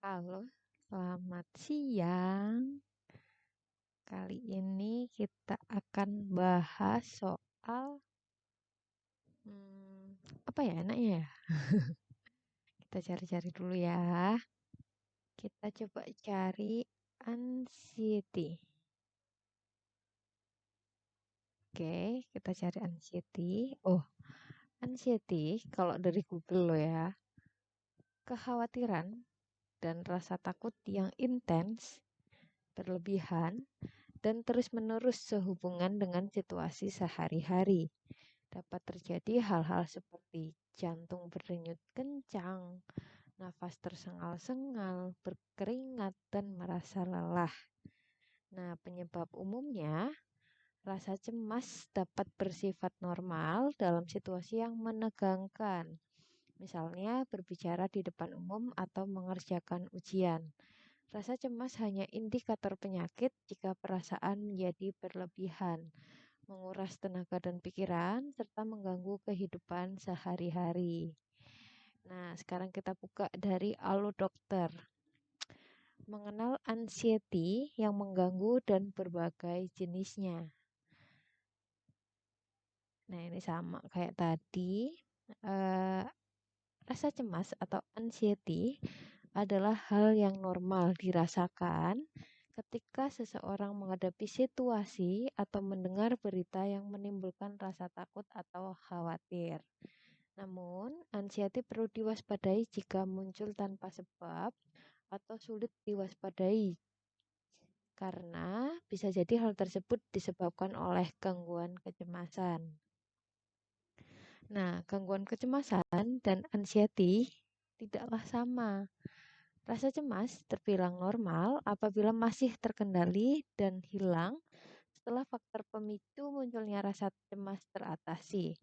Halo, selamat siang. Kali ini kita akan bahas soal apa ya enaknya ya? Kita cari-cari dulu ya. Kita coba cari anxiety. Oke, kita cari anxiety. Oh, anxiety kalau dari Google lo ya, kekhawatiran dan rasa takut yang intens, berlebihan, dan terus-menerus sehubungan dengan situasi sehari-hari. Dapat terjadi hal-hal seperti jantung berdenyut kencang, nafas tersengal-sengal, berkeringat, dan merasa lelah. Nah, penyebab umumnya, rasa cemas dapat bersifat normal dalam situasi yang menegangkan. Misalnya berbicara di depan umum atau mengerjakan ujian. Rasa cemas hanya indikator penyakit jika perasaan menjadi berlebihan, menguras tenaga dan pikiran, serta mengganggu kehidupan sehari-hari. Nah, sekarang kita buka dari Allo Dokter. Mengenal anxiety yang mengganggu dan berbagai jenisnya. Nah, ini sama kayak tadi. Eh, Rasa cemas atau anxiety adalah hal yang normal dirasakan ketika seseorang menghadapi situasi atau mendengar berita yang menimbulkan rasa takut atau khawatir. Namun, anxiety perlu diwaspadai jika muncul tanpa sebab atau sulit diwaspadai karena bisa jadi hal tersebut disebabkan oleh gangguan kecemasan. Nah, gangguan kecemasan dan anxiety tidaklah sama. Rasa cemas terbilang normal apabila masih terkendali dan hilang setelah faktor pemicu munculnya rasa cemas teratasi.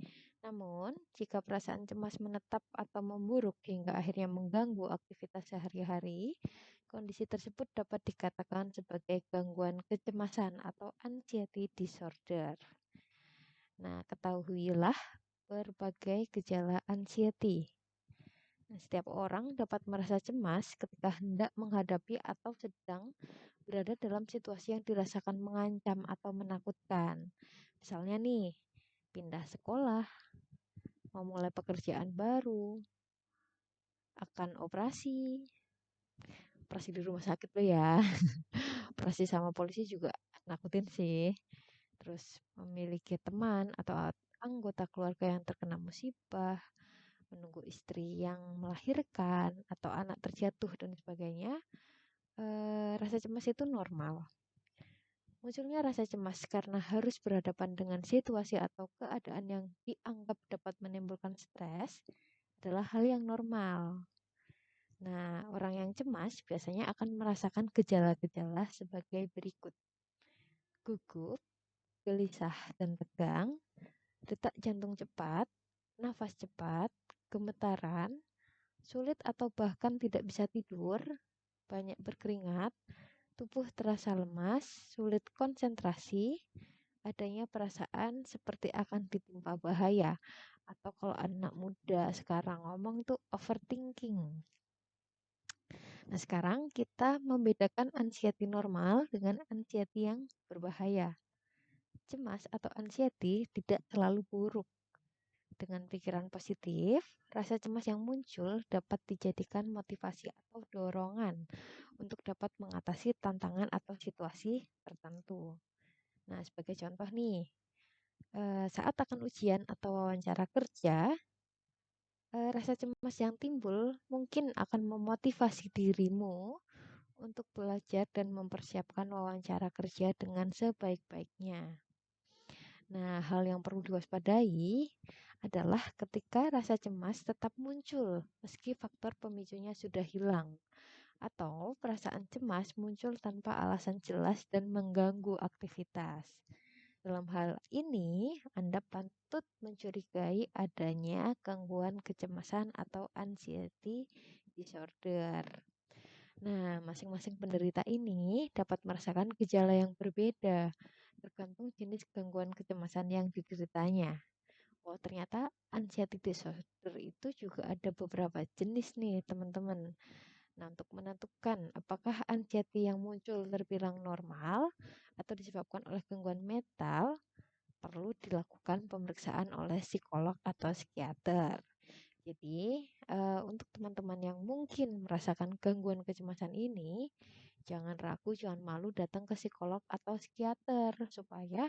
Namun, jika perasaan cemas menetap atau memburuk hingga akhirnya mengganggu aktivitas sehari-hari, kondisi tersebut dapat dikatakan sebagai gangguan kecemasan atau anxiety disorder. Nah, ketahuilah berbagai gejala anxiety. Nah, setiap orang dapat merasa cemas ketika hendak menghadapi atau sedang berada dalam situasi yang dirasakan mengancam atau menakutkan. Misalnya nih, pindah sekolah, memulai pekerjaan baru, akan operasi di rumah sakit lo ya. Operasi sama polisi juga nakutin sih. Terus memiliki teman atau anggota keluarga yang terkena musibah, menunggu istri yang melahirkan atau anak terjatuh dan sebagainya. Rasa cemas itu normal. Munculnya rasa cemas karena harus berhadapan dengan situasi atau keadaan yang dianggap dapat menimbulkan stres adalah hal yang normal. Nah, orang yang cemas biasanya akan merasakan gejala-gejala sebagai berikut. Gugup, gelisah dan tegang, detak jantung cepat, nafas cepat, gemetaran, sulit atau bahkan tidak bisa tidur, banyak berkeringat, tubuh terasa lemas, sulit konsentrasi, adanya perasaan seperti akan ditimpa bahaya, atau kalau anak muda sekarang ngomong tuh overthinking. Nah, sekarang kita membedakan anxiety normal dengan anxiety yang berbahaya. Cemas atau anxiety tidak selalu buruk. Dengan pikiran positif, rasa cemas yang muncul dapat dijadikan motivasi atau dorongan untuk dapat mengatasi tantangan atau situasi tertentu. Nah, sebagai contoh nih, saat akan ujian atau wawancara kerja, rasa cemas yang timbul mungkin akan memotivasi dirimu untuk belajar dan mempersiapkan wawancara kerja dengan sebaik-baiknya. Nah, hal yang perlu diwaspadai adalah ketika rasa cemas tetap muncul meski faktor pemicunya sudah hilang, atau perasaan cemas muncul tanpa alasan jelas dan mengganggu aktivitas. Dalam hal ini, Anda patut mencurigai adanya gangguan kecemasan atau anxiety disorder. Nah, masing-masing penderita ini dapat merasakan gejala yang berbeda, tergantung jenis gangguan kecemasan yang dideritanya. Oh, ternyata anxiety disorder itu juga ada beberapa jenis nih, teman-teman. Nah, untuk menentukan apakah anxiety yang muncul terbilang normal atau disebabkan oleh gangguan mental, perlu dilakukan pemeriksaan oleh psikolog atau psikiater. Jadi, untuk teman-teman yang mungkin merasakan gangguan kecemasan ini, jangan ragu, jangan malu datang ke psikolog atau psikiater supaya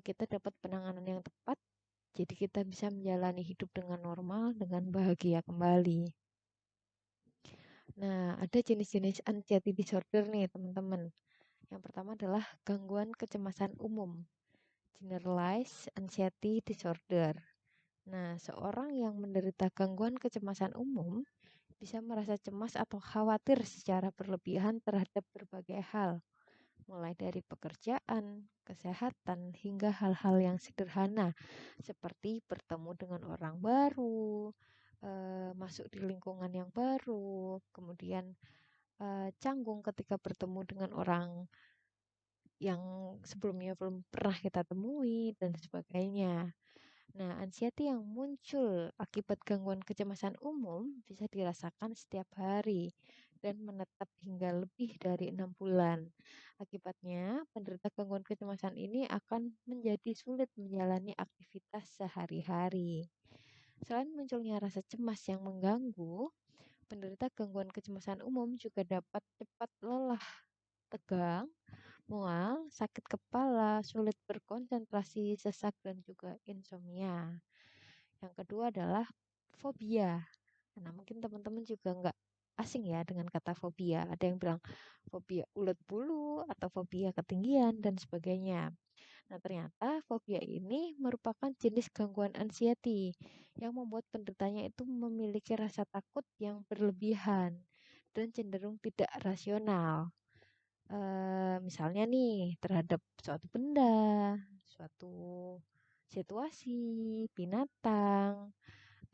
kita dapat penanganan yang tepat. Jadi kita bisa menjalani hidup dengan normal, dengan bahagia kembali. Nah, ada jenis-jenis anxiety disorder nih, teman-teman. Yang pertama adalah gangguan kecemasan umum, generalized anxiety disorder. Nah, seorang yang menderita gangguan kecemasan umum bisa merasa cemas atau khawatir secara berlebihan terhadap berbagai hal, mulai dari pekerjaan, kesehatan, hingga hal-hal yang sederhana seperti bertemu dengan orang baru, masuk di lingkungan yang baru, kemudian canggung ketika bertemu dengan orang yang sebelumnya belum pernah kita temui, dan sebagainya. Nah, anxiety yang muncul akibat gangguan kecemasan umum bisa dirasakan setiap hari dan menetap hingga lebih dari 6 bulan. Akibatnya, penderita gangguan kecemasan ini akan menjadi sulit menjalani aktivitas sehari-hari. Selain munculnya rasa cemas yang mengganggu, penderita gangguan kecemasan umum juga dapat cepat lelah, tegang, mual, sakit kepala, sulit berkonsentrasi, sesak, dan juga insomnia. Yang kedua adalah fobia. Nah, mungkin teman-teman juga nggak asing ya dengan kata fobia. Ada yang bilang fobia ulat bulu atau fobia ketinggian dan sebagainya. Nah, ternyata fobia ini merupakan jenis gangguan anxiety yang membuat penderitanya itu memiliki rasa takut yang berlebihan dan cenderung tidak rasional. Misalnya nih, terhadap suatu benda, suatu situasi, binatang,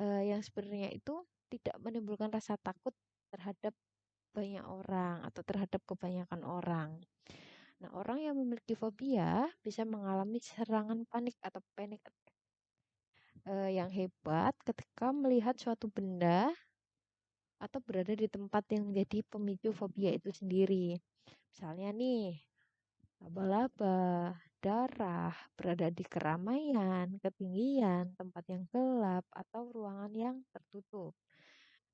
yang sebenarnya itu tidak menimbulkan rasa takut terhadap banyak orang atau terhadap kebanyakan orang. Nah, orang yang memiliki fobia bisa mengalami serangan panik atau panic attack yang hebat ketika melihat suatu benda atau berada di tempat yang menjadi pemicu fobia itu sendiri. Misalnya nih, laba-laba, darah, berada di keramaian, ketinggian, tempat yang gelap, atau ruangan yang tertutup.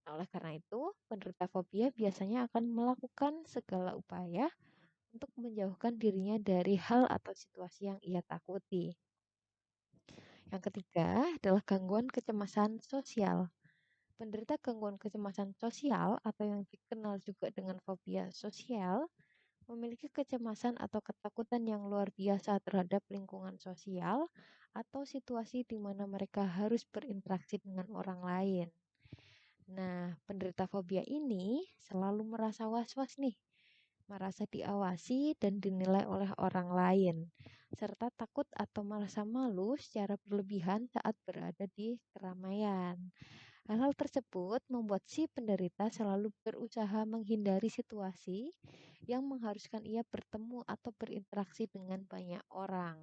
Nah, oleh karena itu, penderita fobia biasanya akan melakukan segala upaya untuk menjauhkan dirinya dari hal atau situasi yang ia takuti. Yang ketiga adalah gangguan kecemasan sosial. Penderita gangguan kecemasan sosial atau yang dikenal juga dengan fobia sosial memiliki kecemasan atau ketakutan yang luar biasa terhadap lingkungan sosial atau situasi di mana mereka harus berinteraksi dengan orang lain. Nah, penderita fobia ini selalu merasa was-was nih, merasa diawasi dan dinilai oleh orang lain, serta takut atau merasa malu secara berlebihan saat berada di keramaian. Hal-hal tersebut membuat si penderita selalu berusaha menghindari situasi yang mengharuskan ia bertemu atau berinteraksi dengan banyak orang.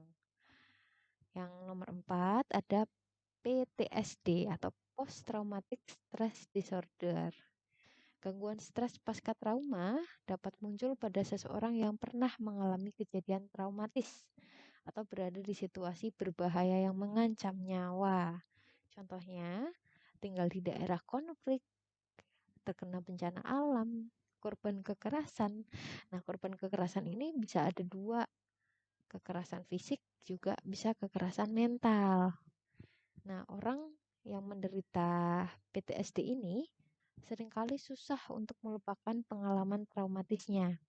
Yang nomor 4 ada PTSD atau Post Traumatic Stress Disorder. Gangguan stres pasca trauma dapat muncul pada seseorang yang pernah mengalami kejadian traumatis atau berada di situasi berbahaya yang mengancam nyawa. Contohnya, tinggal di daerah konflik, terkena bencana alam, korban kekerasan. Nah, korban kekerasan ini bisa ada dua, kekerasan fisik juga bisa kekerasan mental. Nah, orang yang menderita PTSD ini seringkali susah untuk melupakan pengalaman traumatisnya.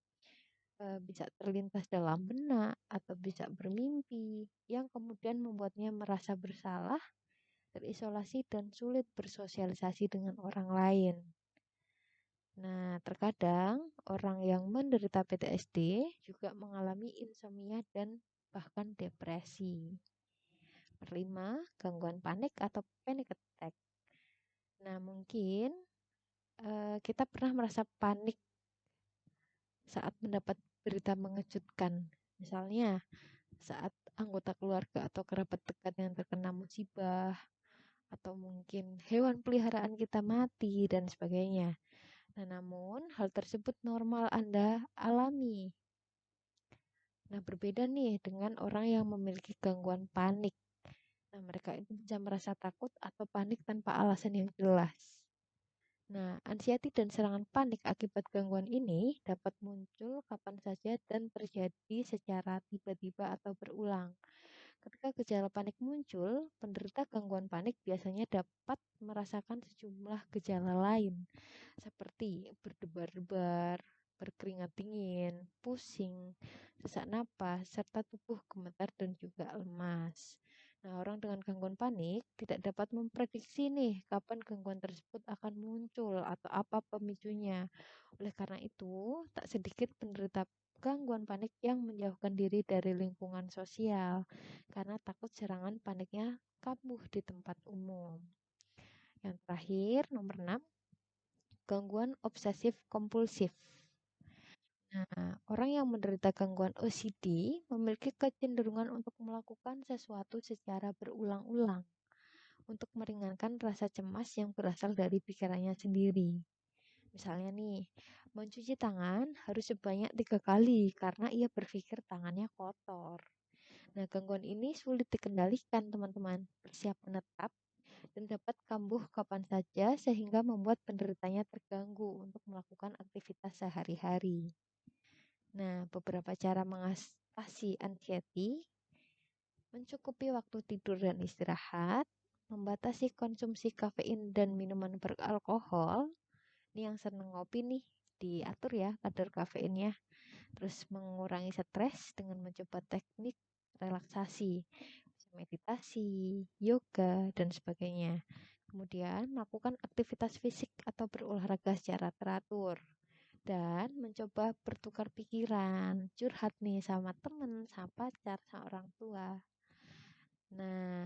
Bisa terlintas dalam benak atau bisa bermimpi yang kemudian membuatnya merasa bersalah, terisolasi, dan sulit bersosialisasi dengan orang lain. Nah, terkadang orang yang menderita PTSD juga mengalami insomnia dan bahkan depresi. Kelima, gangguan panik atau panic attack. Nah, mungkin kita pernah merasa panik saat mendapat berita mengejutkan. Misalnya, saat anggota keluarga atau kerabat dekat yang terkena musibah, atau mungkin hewan peliharaan kita mati, dan sebagainya. Nah, namun hal tersebut normal Anda alami. Nah, berbeda nih dengan orang yang memiliki gangguan panik. Nah, mereka itu bisa merasa takut atau panik tanpa alasan yang jelas. Nah, anxiety dan serangan panik akibat gangguan ini dapat muncul kapan saja dan terjadi secara tiba-tiba atau berulang. Ketika gejala panik muncul, penderita gangguan panik biasanya dapat merasakan sejumlah gejala lain, seperti berdebar-debar, berkeringat dingin, pusing, sesak napas, serta tubuh gemetar dan juga lemas. Nah, orang dengan gangguan panik tidak dapat memprediksi nih kapan gangguan tersebut akan muncul atau apa pemicunya. Oleh karena itu, tak sedikit penderita gangguan panik yang menjauhkan diri dari lingkungan sosial karena takut serangan paniknya kambuh di tempat umum. Yang terakhir, nomor 6, gangguan obsesif kompulsif. Nah, orang yang menderita gangguan OCD memiliki kecenderungan untuk melakukan sesuatu secara berulang-ulang untuk meringankan rasa cemas yang berasal dari pikirannya sendiri. Misalnya nih, mencuci tangan harus sebanyak 3 kali karena ia berpikir tangannya kotor. Nah, gangguan ini sulit dikendalikan, teman-teman. Bersiap menetap dan dapat kambuh kapan saja sehingga membuat penderitanya terganggu untuk melakukan aktivitas sehari-hari. Nah, beberapa cara mengatasi anxiety, mencukupi waktu tidur dan istirahat, membatasi konsumsi kafein dan minuman beralkohol. Ini yang seneng ngopi nih, diatur ya kadar kafeinnya. Terus mengurangi stres dengan mencoba teknik relaksasi, meditasi, yoga, dan sebagainya. Kemudian melakukan aktivitas fisik atau berolahraga secara teratur. Dan mencoba bertukar pikiran, curhat nih sama temen, sama pacar, sama orang tua. Nah,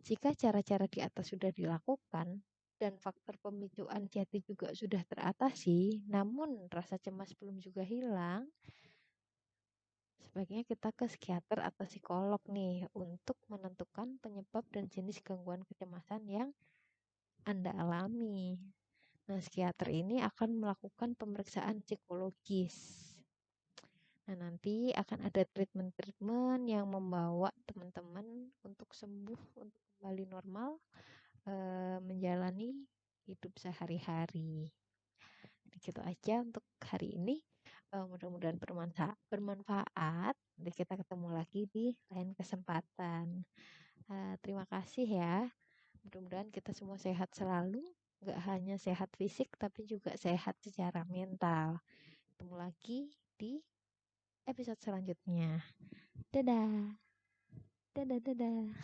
jika cara-cara di atas sudah dilakukan dan faktor pemicu anxiety juga sudah teratasi, namun rasa cemas belum juga hilang, sebaiknya kita ke psikiater atau psikolog nih untuk menentukan penyebab dan jenis gangguan kecemasan yang Anda alami. Nah, psikiater ini akan melakukan pemeriksaan psikologis. Nah, nanti akan ada treatment-treatment yang membawa teman-teman untuk sembuh, untuk kembali normal, menjalani hidup sehari-hari. Gitu aja untuk hari ini. Mudah-mudahan bermanfaat. Nanti kita ketemu lagi di lain kesempatan. Terima kasih ya. Mudah-mudahan kita semua sehat selalu. Nggak hanya sehat fisik, tapi juga sehat secara mental. Ketemu lagi di episode selanjutnya. Dadah, dadah, dadah.